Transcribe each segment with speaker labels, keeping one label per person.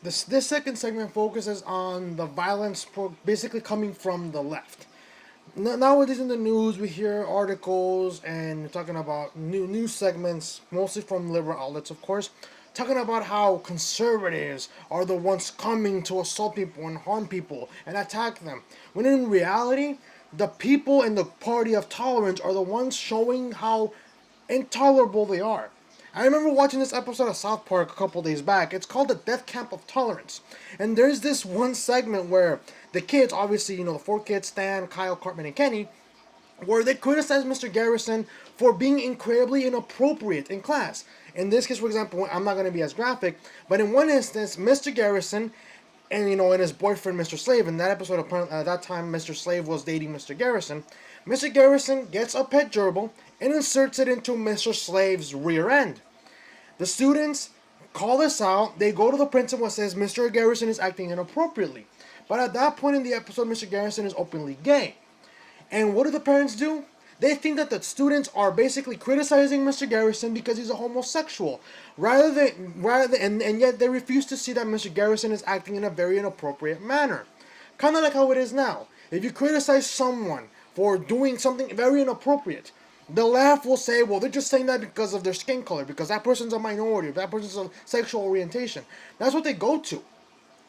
Speaker 1: This second segment focuses on the violence basically coming from the left. Nowadays in the news, we hear articles and talking about new news segments, mostly from liberal outlets, of course, talking about how conservatives are the ones coming to assault people and harm people and attack them. When in reality, the people in the party of tolerance are the ones showing how intolerable they are. I remember watching this episode of South Park a couple days back. It's called the Death Camp of Tolerance. And there's this one segment where the kids, obviously, the four kids, Stan, Kyle, Cartman, and Kenny, where they criticize Mr. Garrison for being incredibly inappropriate in class. In this case, for example, I'm not going to be as graphic, but in one instance, Mr. Garrison and his boyfriend, Mr. Slave, in that episode, apparently, at that time, Mr. Slave was dating Mr. Garrison. Mr. Garrison gets a pet gerbil and inserts it into Mr. Slave's rear end. The students call this out. They go to the principal and says Mr. Garrison is acting inappropriately. But at that point in the episode, Mr. Garrison is openly gay. And what do the parents do? They think that the students are basically criticizing Mr. Garrison because he's a homosexual, and yet they refuse to see that Mr. Garrison is acting in a very inappropriate manner. Kind of like how it is now. If you criticize someone for doing something very inappropriate, the left will say, well, they're just saying that because of their skin color, because that person's a minority, or that person's a sexual orientation. That's what they go to.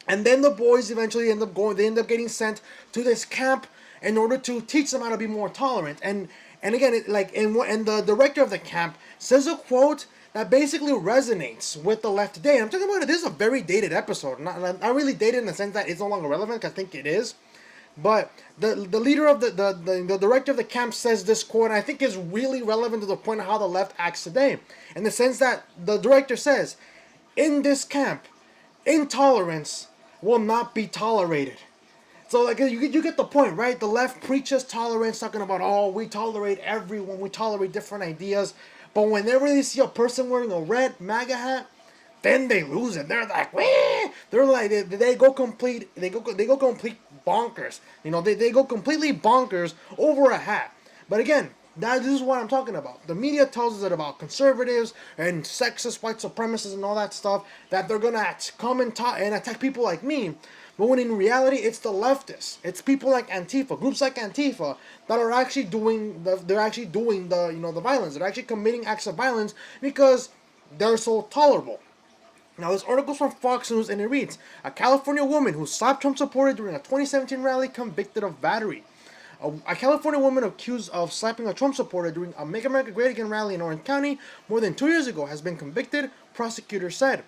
Speaker 1: And then the boys eventually end up getting sent to this camp in order to teach them how to be more tolerant. And again, and the director of the camp says a quote that basically resonates with the left today. I'm talking about it. This is a very dated episode. Not really dated in the sense that it's no longer relevant, because I think it is. But the leader of the director of the camp says this quote, and I think is really relevant to the point of how the left acts today. In the sense that the director says, in this camp, intolerance will not be tolerated. So like you get the point, right? The left preaches tolerance, talking about, oh, we tolerate everyone, we tolerate different ideas. But whenever they see a person wearing a red MAGA hat, then they lose it. They're like, weh! They're like, they go complete bonkers. They go completely bonkers over a hat. But again, this is what I'm talking about. The media tells us that about conservatives and sexist white supremacists and all that stuff, that they're gonna come and attack people like me. But when in reality, it's the leftists. It's people like Antifa, groups like Antifa, that are actually doing the violence. They're actually committing acts of violence because they're so tolerable. Now, this article's from Fox News, and it reads, a California woman who slapped Trump supporter during a 2017 rally convicted of battery. A California woman accused of slapping a Trump supporter during a Make America Great Again rally in Orange County more than 2 years ago has been convicted, prosecutors said.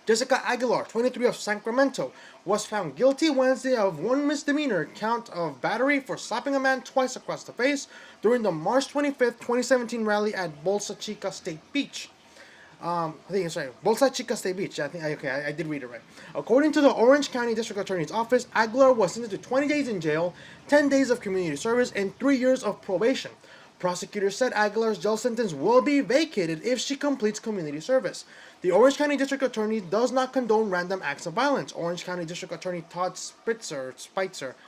Speaker 1: Jessica Aguilar, 23, of Sacramento, was found guilty Wednesday of one misdemeanor count of battery for slapping a man twice across the face during the March 25th, 2017 rally at Bolsa Chica State Beach. I think it's right. Bolsa Chica State Beach. I did read it right. According to the Orange County District Attorney's Office, Aguilar was sentenced to 20 days in jail, 10 days of community service, and 3 years of probation. Prosecutors said Aguilar's jail sentence will be vacated if she completes community service. The Orange County District Attorney does not condone random acts of violence. Orange County District Attorney Todd Spitzer,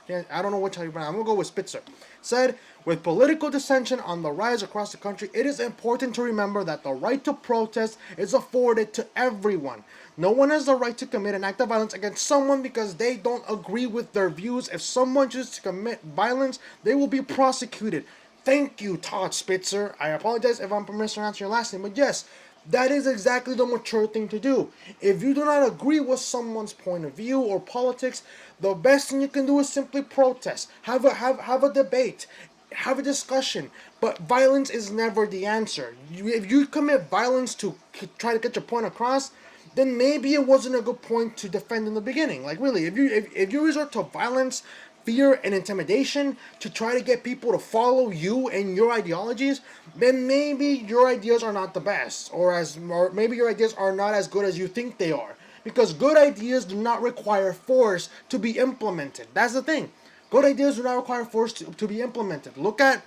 Speaker 1: I don't know which how you pronounce it, I'm going to go with Spitzer, said, with political dissension on the rise across the country, it is important to remember that the right to protest is afforded to everyone. No one has the right to commit an act of violence against someone because they don't agree with their views. If someone chooses to commit violence, they will be prosecuted. Thank you, Todd Spitzer. I apologize if I'm mispronouncing your last name, but yes, that is exactly the mature thing to do. If you do not agree with someone's point of view or politics, the best thing you can do is simply protest. Have a debate. Have a discussion. But violence is never the answer. If you commit violence to try to get your point across, then maybe it wasn't a good point to defend in the beginning. Like really, if you resort to violence, fear, and intimidation to try to get people to follow you and your ideologies, then maybe your ideas are not the best, or maybe your ideas are not as good as you think they are. Because good ideas do not require force to be implemented. That's the thing. Good ideas do not require force to be implemented. Look at,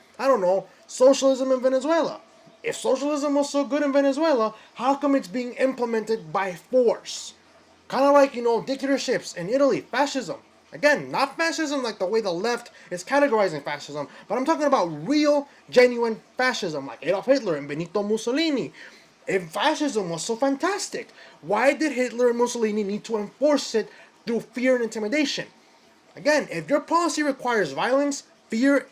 Speaker 1: socialism in Venezuela. If socialism was so good in Venezuela, how come it's being implemented by force? Kind of like, dictatorships in Italy, fascism. Again, not fascism like the way the left is categorizing fascism, but I'm talking about real, genuine fascism, like Adolf Hitler and Benito Mussolini. If fascism was so fantastic, why did Hitler and Mussolini need to enforce it through fear and intimidation? Again, if your policy requires violence, fear,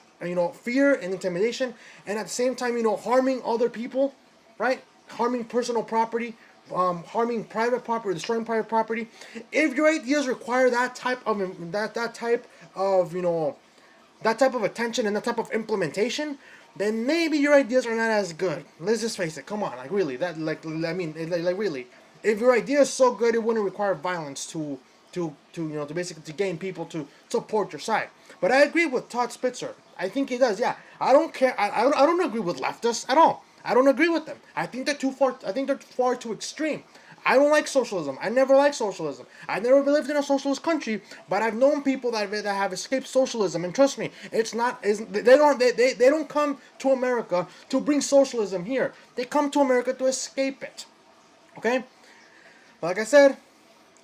Speaker 1: fear and intimidation, and at the same time, harming other people, right? Harming personal property, harming private property, destroying private property. If your ideas require that type of that type of attention and that type of implementation, then maybe your ideas are not as good. Let's just face it. Come on, like really, really, if your idea is so good, it wouldn't require violence to basically to gain people to support your side. But I agree with Todd Spitzer. I think he does. Yeah, I don't care. I don't agree with leftists at all. I don't agree with them. I think they're too far. I think they're far too extreme. I don't like socialism. I never liked socialism. I've never lived in a socialist country, but I've known people that have escaped socialism, and trust me, it's not. They don't come to America to bring socialism here. They come to America to escape it. Okay, like I said,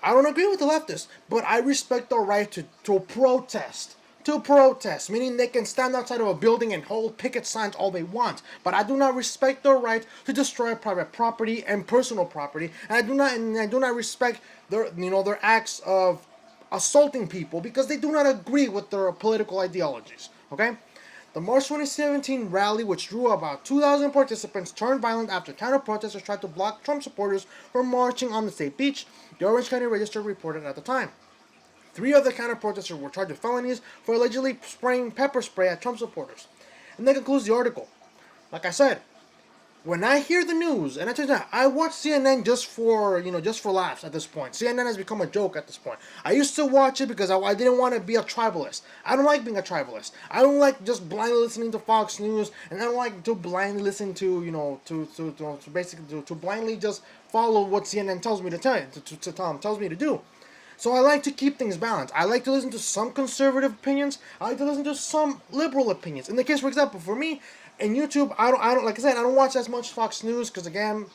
Speaker 1: I don't agree with the leftists, but I respect the right to protest. To protest, meaning they can stand outside of a building and hold picket signs all they want. But I do not respect their right to destroy private property and personal property. And I do not respect their acts of assaulting people because they do not agree with their political ideologies. Okay? The March 2017 rally, which drew about 2,000 participants, turned violent after counter-protesters tried to block Trump supporters from marching on the state beach, the Orange County Register reported at the time. 3 other counter-protesters were charged with felonies for allegedly spraying pepper spray at Trump supporters. And that concludes the article. Like I said, when I hear the news, and I tell you that, I watch CNN just for laughs at this point. CNN has become a joke at this point. I used to watch it because I didn't want to be a tribalist. I don't like being a tribalist. I don't like just blindly listening to Fox News, and I don't like to blindly listen to, to blindly just follow what CNN tells me tells me to do. So I like to keep things balanced. I like to listen to some conservative opinions. I like to listen to some liberal opinions. In the case, for example, for me, in YouTube, I don't like I said, I don't watch as much Fox News because again,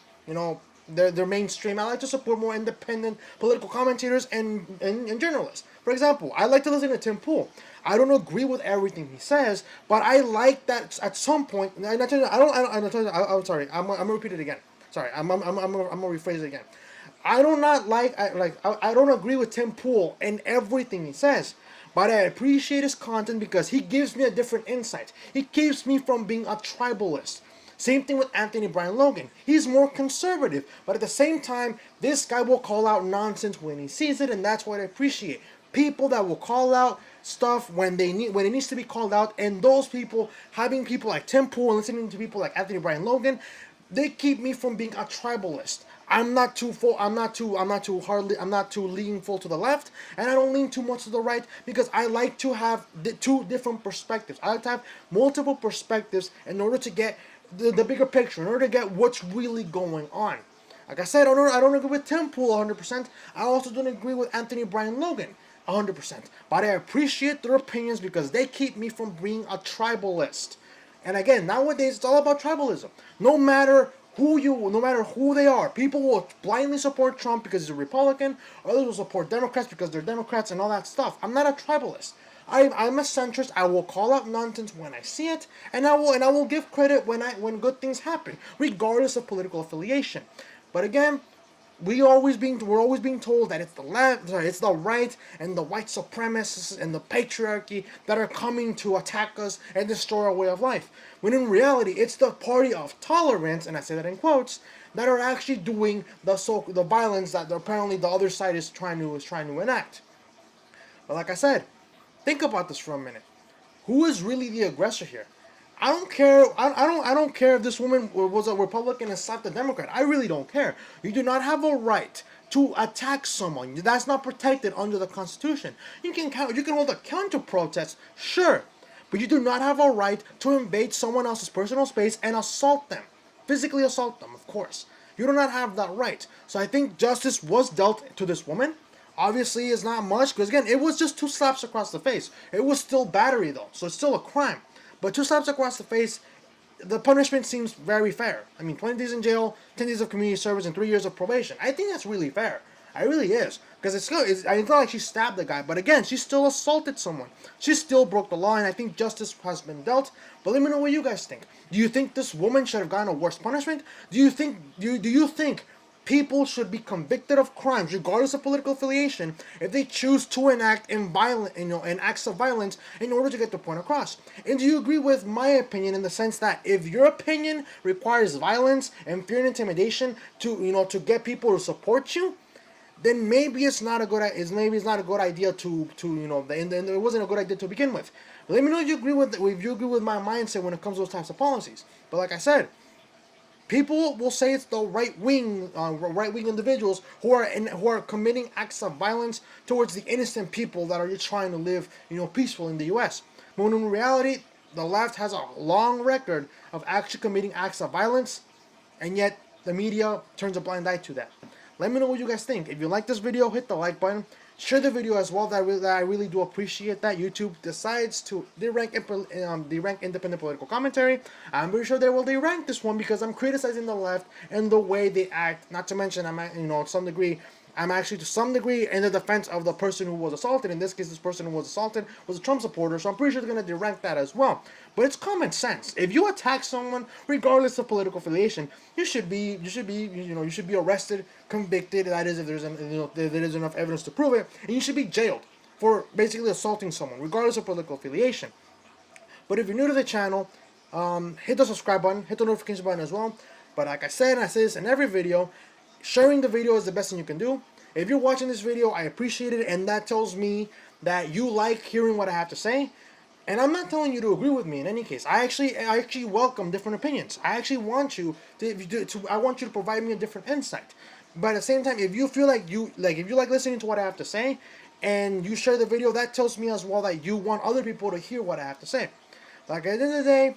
Speaker 1: they're mainstream. I like to support more independent political commentators and journalists. For example, I like to listen to Tim Pool. I don't agree with everything he says, but I like that at some point. And I tell you, I'm sorry. I'm gonna repeat it again. Sorry, I'm gonna rephrase it again. I don't agree with Tim Pool in everything he says, but I appreciate his content because he gives me a different insight. He keeps me from being a tribalist. Same thing with Anthony Brian Logan. He's more conservative, but at the same time, this guy will call out nonsense when he sees it, and that's what I appreciate. People that will call out stuff when it needs to be called out, and those people, having people like Tim Pool and listening to people like Anthony Brian Logan, they keep me from being a tribalist. I'm not too leaning full to the left, and I don't lean too much to the right because I like to have the 2 different perspectives. I like to have multiple perspectives in order to get the bigger picture, in order to get what's really going on. Like I said, I don't agree with Tim Pool 100%. I also don't agree with Anthony Brian Logan 100%. But I appreciate their opinions because they keep me from being a tribalist. And again, nowadays it's all about tribalism. No matter who they are, people will blindly support Trump because he's a Republican, others will support Democrats because they're Democrats and all that stuff. I'm not a tribalist. I'm a centrist. I will call out nonsense when I see it, and I will give credit when good things happen, regardless of political affiliation. But again, we're always being told that it's the left, it's the right, and the white supremacists and the patriarchy that are coming to attack us and destroy our way of life. When in reality, it's the party of tolerance, and I say that in quotes, that are actually doing the violence that apparently the other side is trying to enact. But like I said, think about this for a minute. Who is really the aggressor here? I don't care. I don't care if this woman was a Republican and slapped a Democrat. I really don't care. You do not have a right to attack someone. That's not protected under the Constitution. You can hold a counter protest, sure, but you do not have a right to invade someone else's personal space and assault them, physically assault them. Of course, you do not have that right. So I think justice was dealt to this woman. Obviously, it's not much because again, it was just 2 slaps across the face. It was still battery though, so it's still a crime. But 2 slaps across the face, the punishment seems very fair. I mean, 20 days in jail, 10 days of community service, and 3 years of probation. I think that's really fair. It really is. Because it's not like she stabbed the guy, but again, she still assaulted someone. She still broke the law, and I think justice has been dealt. But let me know what you guys think. Do you think this woman should have gotten a worse punishment? Do you think people should be convicted of crimes, regardless of political affiliation, if they choose to enact in acts of violence in order to get the point across? And do you agree with my opinion in the sense that if your opinion requires violence and fear and intimidation to get people to support you, then maybe it's not a good idea to and it wasn't a good idea to begin with. But let me know if you agree with my mindset when it comes to those types of policies. But like I said, people will say it's the right wing individuals who are committing acts of violence towards the innocent people that are just trying to live peaceful in the U.S. When in reality, the left has a long record of actually committing acts of violence, and yet the media turns a blind eye to that. Let me know what you guys think. If you like this video, hit the like button. Share the video as well. I really do appreciate that. YouTube decides to derank independent political commentary. I'm pretty sure they will derank this one because I'm criticizing the left and the way they act. Not to mention, I'm actually to some degree in the defense of the person who was assaulted. In this case, this person who was assaulted was a Trump supporter, so I'm pretty sure they're going to derank that as well. But it's common sense. If you attack someone, regardless of political affiliation, you should be arrested, convicted. That is, if there's enough evidence to prove it, and you should be jailed for basically assaulting someone, regardless of political affiliation. But if you're new to the channel, hit the subscribe button, hit the notification button as well. But like I said, and I say this in every video, sharing the video is the best thing you can do. If you're watching this video, I appreciate it, and that tells me that you like hearing what I have to say. And I'm not telling you to agree with me in any case. I actually welcome different opinions. I actually want you to provide me a different insight. But at the same time, if you feel like if you like listening to what I have to say, and you share the video, that tells me as well that you want other people to hear what I have to say. Like at the end of the day,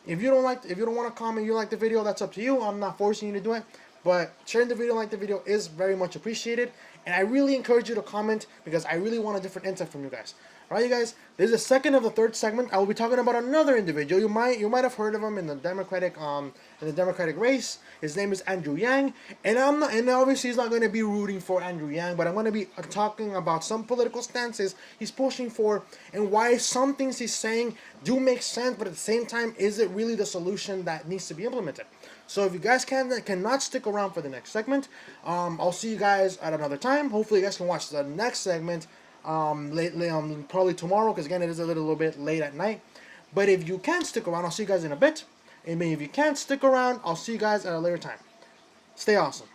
Speaker 1: if you don't want to comment, you like the video, that's up to you. I'm not forcing you to do it. But sharing the video, like the video, is very much appreciated. And I really encourage you to comment because I really want a different insight from you guys. Alright, you guys, this is the second of the third segment. I will be talking about another individual. You might have heard of him in the Democratic race. His name is Andrew Yang, and obviously he's not going to be rooting for Andrew Yang, but I'm going to be talking about some political stances he's pushing for and why some things he's saying do make sense, but at the same time, is it really the solution that needs to be implemented? So if you guys cannot stick around for the next segment, I'll see you guys at another time. Hopefully you guys can watch the next segment probably tomorrow, because again, it is a little bit late at night. But if you can stick around, I'll see you guys in a bit. And if you can't stick around, I'll see you guys at a later time. Stay awesome.